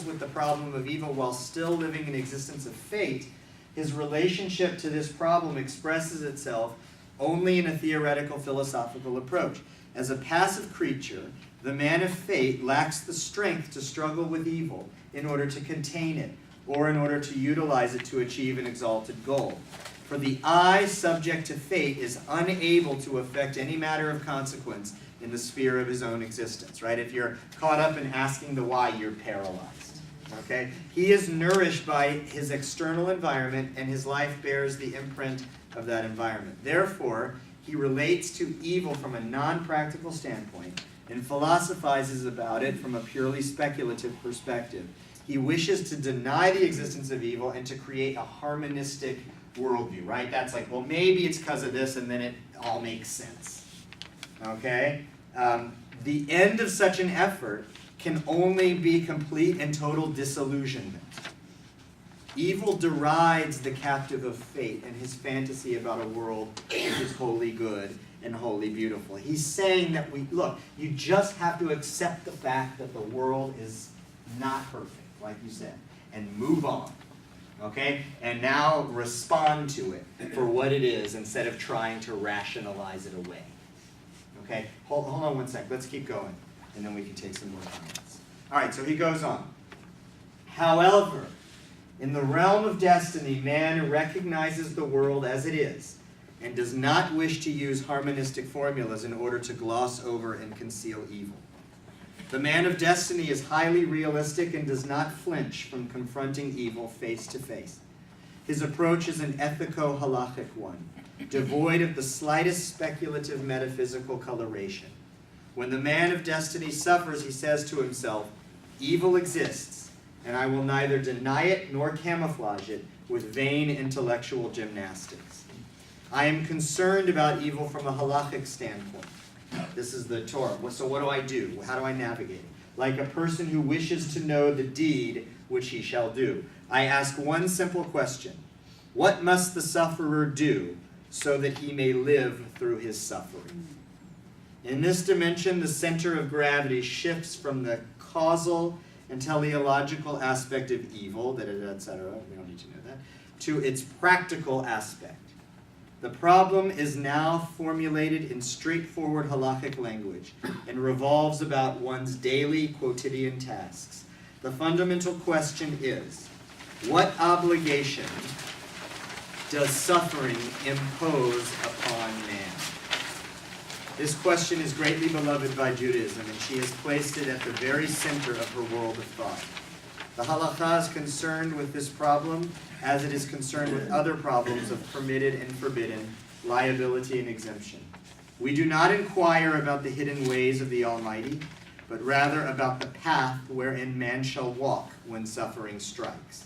with the problem of evil while still living an existence of fate, his relationship to this problem expresses itself only in a theoretical philosophical approach. As a passive creature, the man of fate lacks the strength to struggle with evil in order to contain it, or in order to utilize it to achieve an exalted goal. For the I, subject to fate, is unable to affect any matter of consequence in the sphere of his own existence, right? If you're caught up in asking the why, you're paralyzed, okay? He is nourished by his external environment, and his life bears the imprint of that environment. Therefore, he relates to evil from a non-practical standpoint and philosophizes about it from a purely speculative perspective. He wishes to deny the existence of evil and to create a harmonistic worldview, right? That's like, well, maybe it's because of this, and then it all makes sense. Okay? The end of such an effort can only be complete and total disillusionment. Evil derides the captive of fate and his fantasy about a world which is wholly good and wholly beautiful. He's saying that you just have to accept the fact that the world is not perfect, like you said, and move on. Okay? And now respond to it for what it is instead of trying to rationalize it away. Okay? Hold on one sec. Let's keep going, and then we can take some more comments. All right, so he goes on. However, in the realm of destiny, man recognizes the world as it is and does not wish to use harmonistic formulas in order to gloss over and conceal evil. The man of destiny is highly realistic and does not flinch from confronting evil face to face. His approach is an ethico-halachic one, devoid of the slightest speculative metaphysical coloration. When the man of destiny suffers, he says to himself, evil exists, and I will neither deny it nor camouflage it with vain intellectual gymnastics. I am concerned about evil from a halachic standpoint. This is the Torah. So what do I do? How do I navigate it? Like a person who wishes to know the deed which he shall do. I ask one simple question. What must the sufferer do so that he may live through his suffering? In this dimension, the center of gravity shifts from the causal and teleological aspect of evil, etc., we don't need to know that, to its practical aspect. The problem is now formulated in straightforward halachic language and revolves about one's daily quotidian tasks. The fundamental question is, what obligation does suffering impose upon man? This question is greatly beloved by Judaism, and she has placed it at the very center of her world of thought. The halakha is concerned with this problem as it is concerned with other problems of permitted and forbidden, liability and exemption. We do not inquire about the hidden ways of the Almighty, but rather about the path wherein man shall walk when suffering strikes.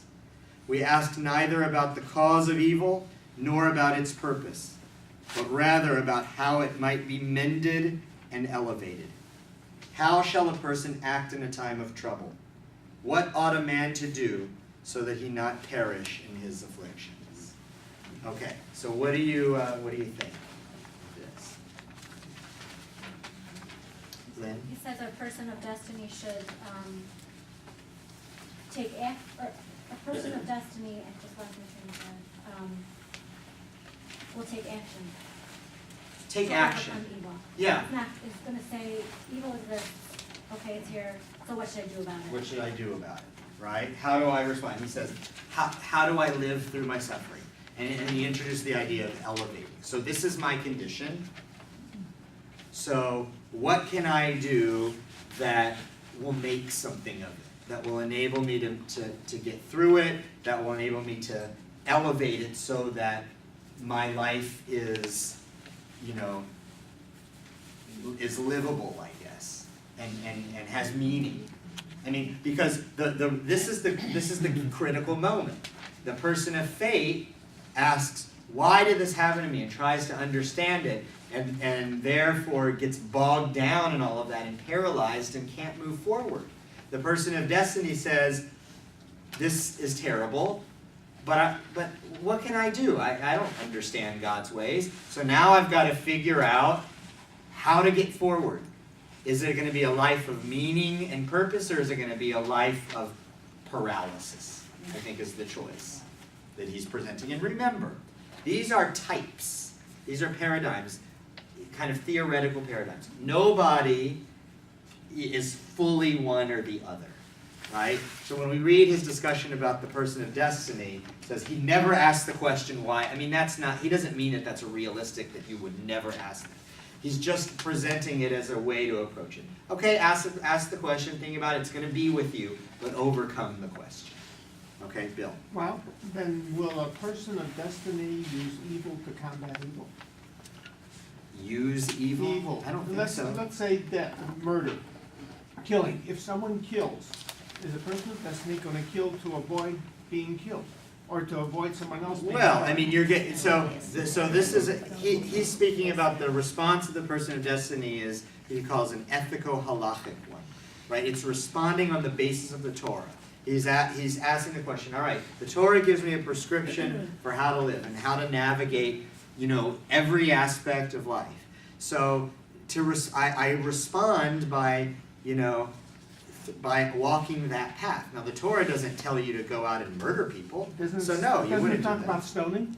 We ask neither about the cause of evil nor about its purpose, but rather about how it might be mended and elevated. How shall a person act in a time of trouble? What ought a man to do so that he not perish in his afflictions? Okay, so what do you think of this? Lynn? He says a person of destiny should a person of destiny, I just lost my train of thought, will take action. take to action. overcome evil. Yeah. It's not, it's gonna say, evil exists, okay, it's here, so what should I do about it? What should I do about it, right? How do I respond? He says, how do I live through my suffering? And he introduced the idea of elevating. So this is my condition. So what can I do that will make something of it? That will enable me to get through it, that will enable me to elevate it so that my life is, you know, is livable, I guess, and has meaning. I mean, because this is the critical moment. The person of faith asks, why did this happen to me? And tries to understand it, and therefore gets bogged down in all of that and paralyzed and can't move forward. The person of destiny says, this is terrible, but what can I do? I don't understand God's ways, so now I've got to figure out how to get forward. Is it going to be a life of meaning and purpose, or is it going to be a life of paralysis? I think is the choice that he's presenting. And remember, these are types. These are paradigms, kind of theoretical paradigms. Nobody is fully one or the other, right? So when we read his discussion about the person of destiny, it says he never asked the question why. I mean, that's not, he doesn't mean that that's realistic, that you would never ask that. He's just presenting it as a way to approach it. Okay, ask the question, think about it, it's going to be with you, but overcome the question. Okay, Bill. Well, then will a person of destiny use evil to combat evil? Use evil? I don't think so. Let's say that murder, killing. If someone kills, is a person of destiny going to kill to avoid being killed, or to avoid someone else being killed? Well, I mean, you're getting so this is he's speaking about the response of the person of destiny is he calls an ethico-halachic one, right? It's responding on the basis of the Torah. He's asking the question. All right, the Torah gives me a prescription for how to live and how to navigate, you know, every aspect of life. So I respond by, you know, by walking that path. Now the Torah doesn't tell you to go out and murder people, so no, you wouldn't do talk that. about stoning?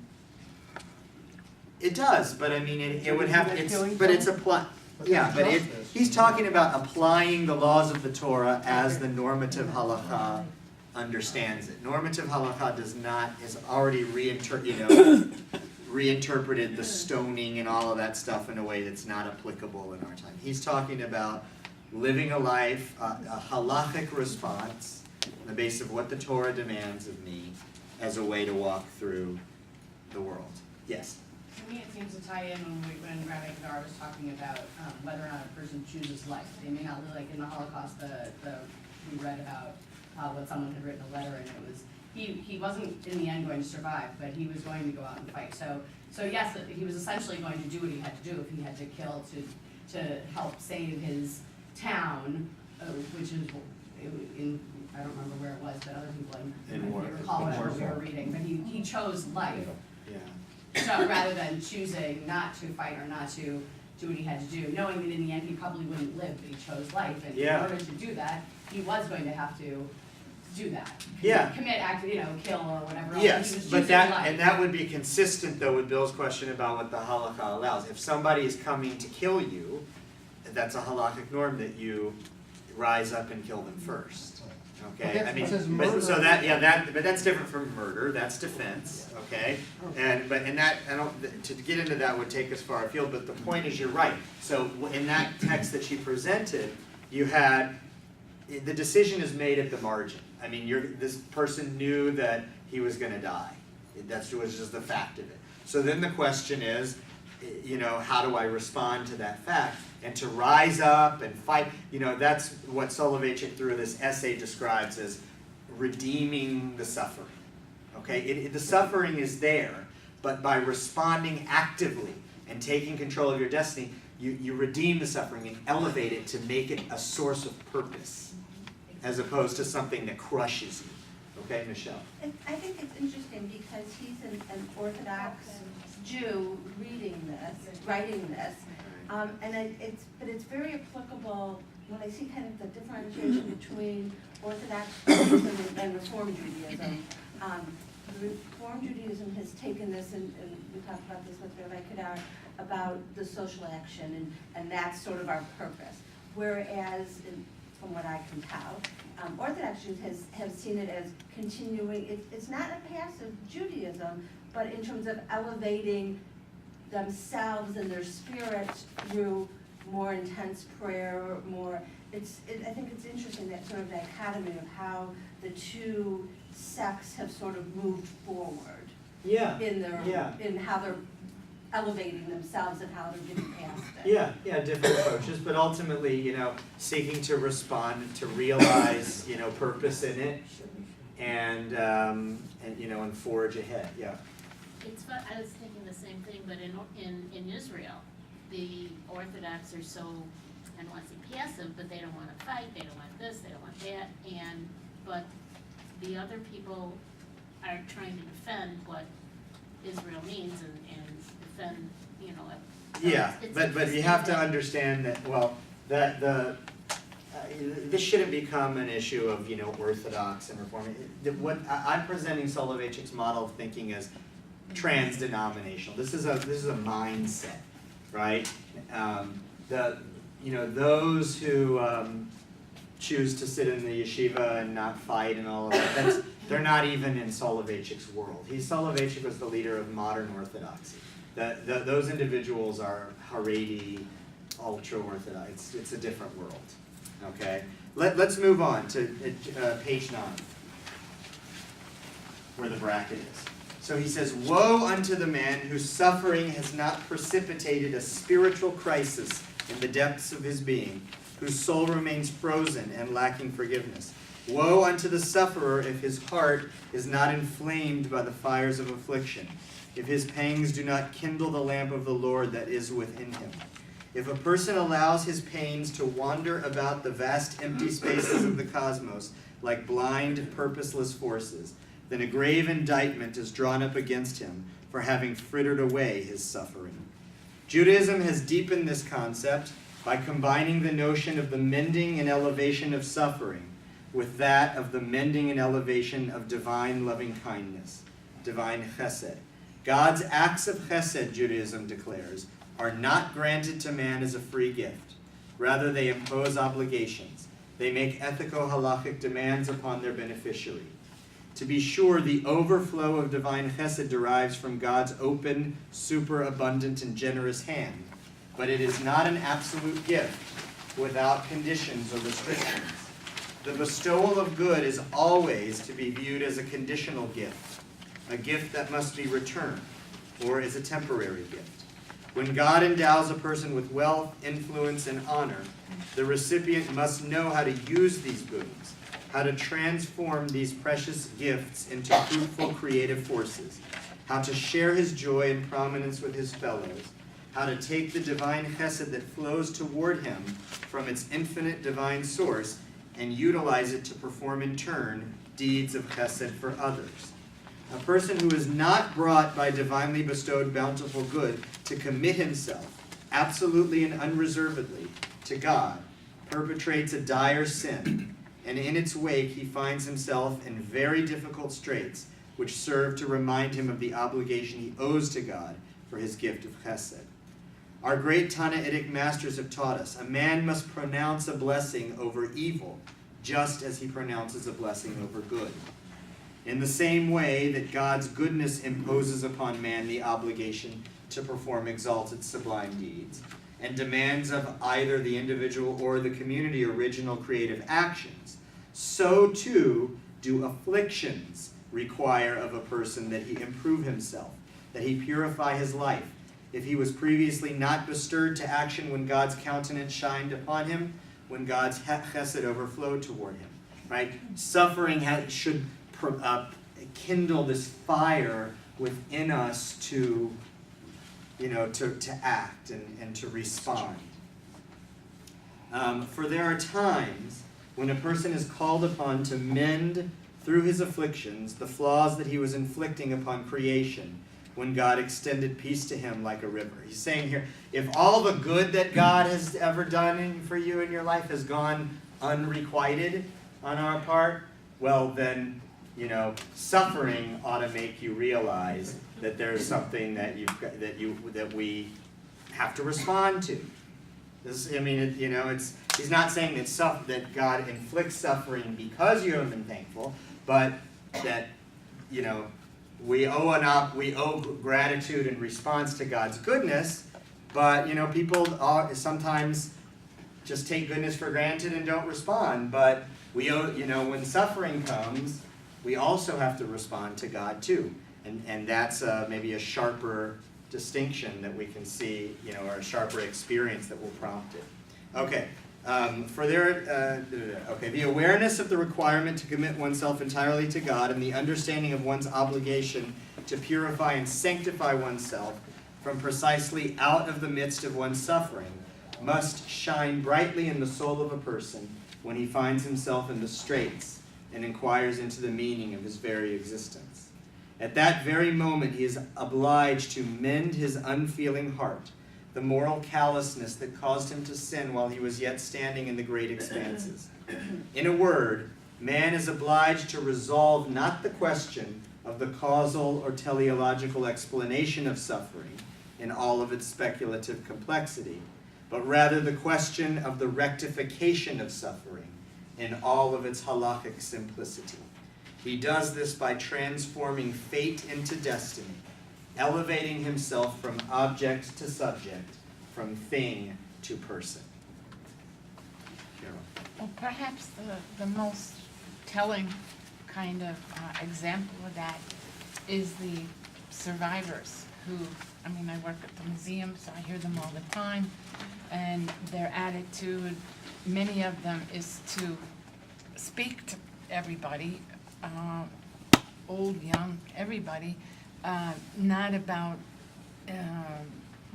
It does, but I mean, it would have, Isn't that it's, killing but it's someone? yeah, but he's talking about applying the laws of the Torah as the normative halakha understands it. Normative halakha has already reinterpreted the stoning and all of that stuff in a way that's not applicable in our time. He's talking about living a life, a halachic response on the basis of what the Torah demands of me as a way to walk through the world. Yes? To me, it seems to tie in when Rabbi Kadar was talking about whether or not a person chooses life. They may not live, like in the Holocaust, we read about what someone had written a letter, and it was, he wasn't in the end going to survive, but he was going to go out and fight. So yes, he was essentially going to do what he had to do if he had to kill to help save his town, which is in, I don't remember where it was, but other people I can't recall what we were reading, but he chose life. Yeah. So rather than choosing not to fight or not to do what he had to do, knowing that in the end he probably wouldn't live, but he chose life, and in order to do that, he was going to have to do that. Commit, kill or whatever else. Yes, but that would be consistent though with Bill's question about what the halakha allows. If somebody is coming to kill you, that's a halakhic norm that you rise up and kill them first. Okay, Well, I mean, but that's different from murder. That's defense. Okay, to get into that would take us far afield. But the point is, you're right. So in that text that she presented, you had the decision is made at the margin. I mean, this person knew that he was going to die. That was just the fact of it. So then the question is, you know, how do I respond to that fact? And to rise up and fight, you know, that's what Soloveitchik through this essay describes as redeeming the suffering. Okay, the suffering is there, but by responding actively and taking control of your destiny, you redeem the suffering and elevate it to make it a source of purpose, as opposed to something that crushes you. Okay, Michelle? I think it's interesting because he's an Orthodox Jew writing this, but it's very applicable when I see kind of the differentiation between Orthodox Judaism and Reform Judaism. Reform Judaism has taken this, and we talked about this with Rabbi Kadar, about the social action, and that's sort of our purpose. Whereas, from what I can tell, Orthodox Jews have seen it as continuing, it's not a passive Judaism, but in terms of elevating themselves and their spirit through more intense prayer, I think it's interesting, that sort of dichotomy of how the two sects have sort of moved forward. Yeah. In how they're elevating themselves and how they're getting past it. Yeah, different approaches, but ultimately, seeking to respond, to realize, purpose in it, and forge ahead. Yeah. It's fun, I was thinking the same thing, but in Israel, the Orthodox are so, I don't want to say passive, but they don't want to fight, they don't want this, they don't want that, but the other people are trying to defend what Israel means and defend, Yeah, it's but you have to understand that, this shouldn't become an issue of, Orthodox and Reform. What I'm presenting Soloveitchik's model of thinking as trans-denominational. This is a mindset, right? Those who choose to sit in the yeshiva and not fight and all of that, they're not even in Soloveitchik's world. Soloveitchik was the leader of modern Orthodoxy. Those individuals are Haredi, ultra-Orthodox. It's a different world, okay? Let's move on to page 9, where the bracket is. So he says, "Woe unto the man whose suffering has not precipitated a spiritual crisis in the depths of his being, whose soul remains frozen and lacking forgiveness. Woe unto the sufferer if his heart is not inflamed by the fires of affliction, if his pangs do not kindle the lamp of the Lord that is within him. If a person allows his pains to wander about the vast empty spaces of the cosmos like blind, purposeless forces, then a grave indictment is drawn up against him for having frittered away his suffering." Judaism has deepened this concept by combining the notion of the mending and elevation of suffering with that of the mending and elevation of divine loving kindness, divine chesed. God's acts of chesed, Judaism declares, are not granted to man as a free gift. Rather, they impose obligations. They make ethico-halachic demands upon their beneficiary. To be sure, the overflow of divine chesed derives from God's open, superabundant, and generous hand, but it is not an absolute gift without conditions or restrictions. The bestowal of good is always to be viewed as a conditional gift, a gift that must be returned, or is a temporary gift. When God endows a person with wealth, influence, and honor, the recipient must know how to use these boons, how to transform these precious gifts into fruitful creative forces, how to share his joy and prominence with his fellows, how to take the divine chesed that flows toward him from its infinite divine source and utilize it to perform in turn deeds of chesed for others. A person who is not brought by divinely bestowed bountiful good to commit himself absolutely and unreservedly to God perpetrates a dire sin, and in its wake he finds himself in very difficult straits, which serve to remind him of the obligation he owes to God for his gift of chesed. Our great Tannaitic masters have taught us, a man must pronounce a blessing over evil, just as he pronounces a blessing over good. In the same way that God's goodness imposes upon man the obligation to perform exalted sublime deeds, and demands of either the individual or the community original creative actions, so too do afflictions require of a person that he improve himself, that he purify his life. If he was previously not bestirred to action when God's countenance shined upon him, when God's chesed overflowed toward him, right? Suffering should kindle this fire within us to act and to respond. For there are times when a person is called upon to mend through his afflictions the flaws that he was inflicting upon creation when God extended peace to him like a river. He's saying here, if all the good that God has ever done for you in your life has gone unrequited on our part, well then, suffering ought to make you realize that there's something that we have to respond to. This, I mean, he's not saying that God inflicts suffering because you haven't been thankful, but that, we owe gratitude in response to God's goodness, but, people sometimes just take goodness for granted and don't respond, but we owe, when suffering comes, we also have to respond to God too, and that's maybe a sharper distinction that we can see, or a sharper experience that will prompt it. Okay, the awareness of the requirement to commit oneself entirely to God and the understanding of one's obligation to purify and sanctify oneself from precisely out of the midst of one's suffering must shine brightly in the soul of a person when he finds himself in the straits and inquires into the meaning of his very existence. At that very moment, he is obliged to mend his unfeeling heart, the moral callousness that caused him to sin while he was yet standing in the great expanses. In a word, man is obliged to resolve not the question of the causal or teleological explanation of suffering in all of its speculative complexity, but rather the question of the rectification of suffering in all of its halakhic simplicity. He does this by transforming fate into destiny, elevating himself from object to subject, from thing to person. Carol. Well, perhaps the most telling kind of example of that is the survivors who, I work at the museum, so I hear them all the time, and their attitude, many of them, is to speak to everybody, old, young, everybody, not about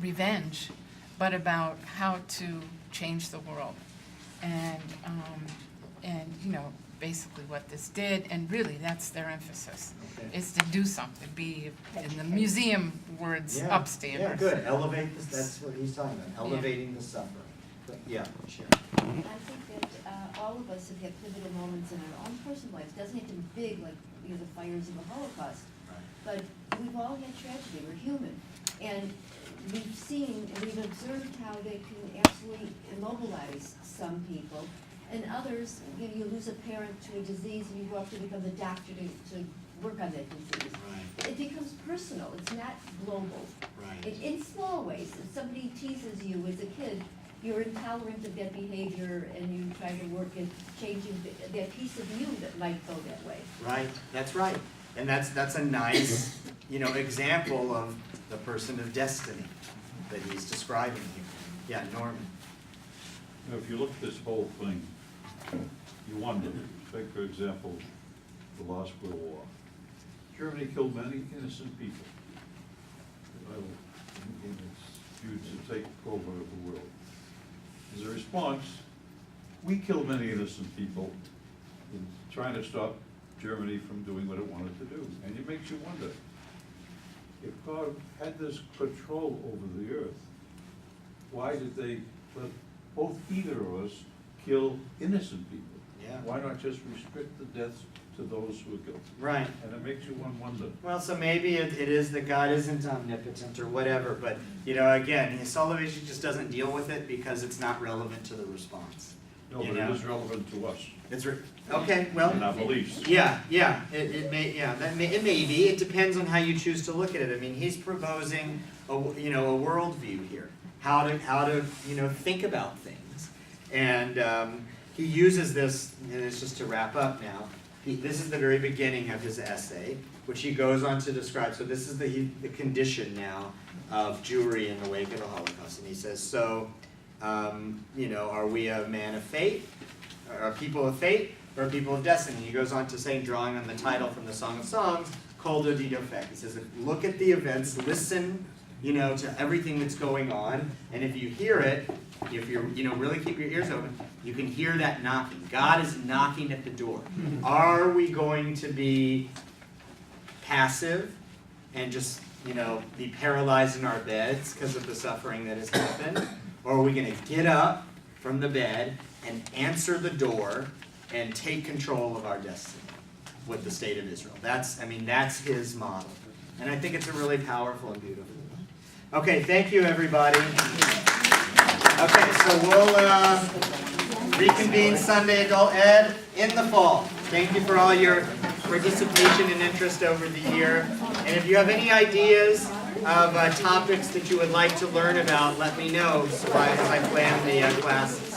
revenge, but about how to change the world. And basically what this did, and really that's their emphasis, is to do something, be, in the museum words, upstanders. Yeah, good. Elevate this, that's what he's talking about, elevating the suffering. But, yeah, Sharon. I think that all of us have had pivotal moments in our own personal lives. It doesn't have to be big like the fires of the Holocaust, but we've all had tragedy. We're human, and we've seen and we've observed how they can absolutely immobilize some people, and others. You lose a parent to a disease, and you go up to become the doctor to work on that disease. Right. It becomes personal. It's not global. Right. In small ways, if somebody teases you as a kid, you're intolerant of that behavior, and you try to work at changing that piece of you that might go that way. Right, that's right. And that's a nice, example of the person of destiny that he's describing here. Yeah, Norman. If you look at this whole thing, you wonder, take for example, the Last World War. Germany killed many innocent people. It's huge to take over the world. As a response, we killed many innocent people in trying to stop Germany from doing what it wanted to do. And it makes you wonder, if God had this control over the earth, why did they let both either of us kill innocent people? Yeah. Why not just restrict the deaths to those who are guilty? Right. And it makes you wonder. Well, so maybe it is that God isn't omnipotent or whatever, but, again, Soloveitchik just doesn't deal with it because it's not relevant to the response. No, but it is relevant to us Okay, well. and our beliefs. Yeah, it may be. It depends on how you choose to look at it. He's proposing a worldview here, how to think about things, and he uses this, and it's just to wrap up now. This is the very beginning of his essay, which he goes on to describe. So this is the condition now of Jewry in the wake of the Holocaust, and he says, so, are we a man of faith, or a people of faith, or a people of destiny? He goes on to say, drawing on the title from the Song of Songs, Kol Dodi Dofek. He says, look at the events, listen, to everything that's going on, and if you hear it, if you really keep your ears open, you can hear that knocking. God is knocking at the door. Are we going to be passive and just, be paralyzed in our beds because of the suffering that has happened? Or are we going to get up from the bed and answer the door and take control of our destiny with the state of Israel? That's his model. And I think it's a really powerful and beautiful one. Okay, thank you, everybody. Okay, so we'll reconvene Sunday Adult Ed in the fall. Thank you for all your participation and interest over the year. And if you have any ideas of topics that you would like to learn about, let me know so as I plan the classes.